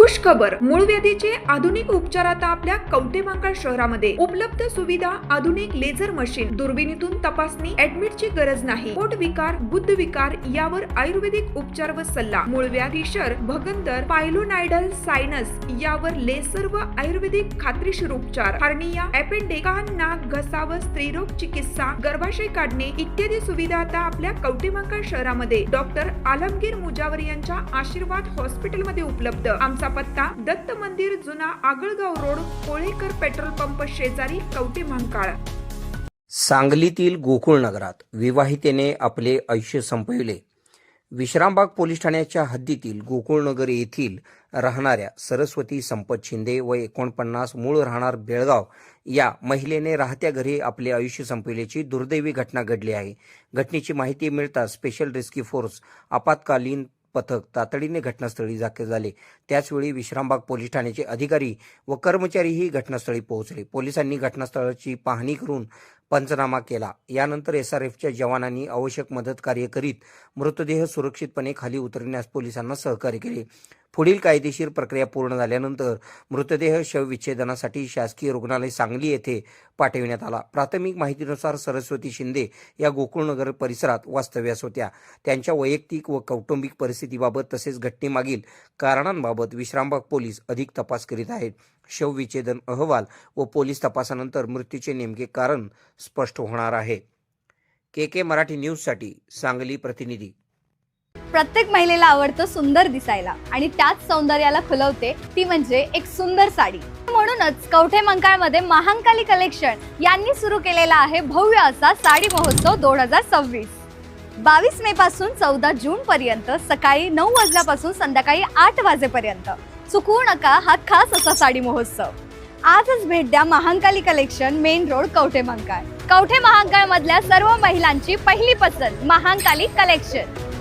खुशखबर, मूळव्याधीचे आधुनिक उपचार आता आपल्या कवठेमहांकाळ शहरामध्ये उपलब्ध. सुविधा, आधुनिक लेझर मशीन, दुर्बिणीतून तपासणी, ऍडमिटची गरज नाही. पोट विकार, गुद्ध विकार यावर आयुर्वेदिक उपचार व सल्ला. मूळव्याधी, शर, भगंदर, पायलोनायडल, सायनस यावर लेसर व आयुर्वेदिक खात्रीशीर उपचार. हार्निया, अपेंडिक्स, कान, नाक, घसा व स्त्रीरोग चिकित्सा, गर्भाशय काढणे इत्यादी सुविधा आता आपल्या कवठेमहांकाळ शहरामध्ये डॉक्टर आलमगीर मुजावर यांच्या आशीर्वाद हॉस्पिटलमध्ये उपलब्ध. आमचा पत्ता दत्त मंदिर, जुना Agalgaon road, Kolekar petrol pump शेजारी, कवठेमहांकाळ. सांगलीतील गोकुळ नगरात विवाहितेने आपले आयुष्य संपविले. विश्रामबाग पोलीस ठाण्याच्या हद्दीतील गोकुळनगर येथील राहणाऱ्या सरस्वती संपत शिंदे व 49 मूळ राहणार बेळगाव या महिलेने राहत्या घरी आपले आयुष्य संपविल्याची दुर्दैवी घटना घडली आहे. घटनेची माहिती मिळताच स्पेशल रेस्क्यू फोर्स आपत्कालीन पथक तातडीने घटनास्थळी दाखल झाले. त्याचवेळी विश्रामबाग पोलीस ठाण्याचे अधिकारी व कर्मचारीही घटनास्थळी पोहोचले. पोलिसांनी घटनास्थळाची पाहणी करून पंचनामा केला. यानंतर SRFच्या जवानांनी आवश्यक मदत कार्य करीत मृतदेह सुरक्षितपणे खाली उतरविण्यास पोलिसांना सहकार्य केले. पुढील कायदेशीर प्रक्रिया पूर्ण झाल्यानंतर मृतदेह शवविच्छेदनासाठी शासकीय रुग्णालय सांगली येथे पाठविण्यात आला. प्राथमिक माहितीनुसार सरस्वती शिंदे या गोकुळनगर परिसरात वास्तव्यास होत्या. त्यांच्या वैयक्तिक व कौटुंबिक परिस्थितीबाबत तसेच घटनेमागील कारणांबाबत विश्रामबाग पोलीस अधिक तपास करीत आहेत. शवविच्छेदन अहवाल व पोलीस तपासानंतर मृत्यूचे नेमके कारण स्पष्ट होणार आहे. KK मराठी न्यूजसाठी सांगली प्रतिनिधी. प्रत्येक महिलेला आवडतं सुंदर दिसायला आणि त्याच सौंदर्याला खुलवते ती म्हणजे एक सुंदर साडी. म्हणूनच कवठेमहांकाळमध्ये महांकाली कलेक्शन यांनी सुरू केलेला आहे भव्य असा साडी महोत्सव 2026. 22 मे पासून 14 जून पर्यंत सकाळी 9 वाजल्यापासून संध्याकाळी 8 वाजेपर्यंत. चुकवू नका हा खास असा साडी महोत्सव. आजच भेट द्या Mahankali collection, main road, Kavathemahankal. Kavathemahankal मधल्या सर्व महिलांची पहिली पसंत महांकाली कलेक्शन.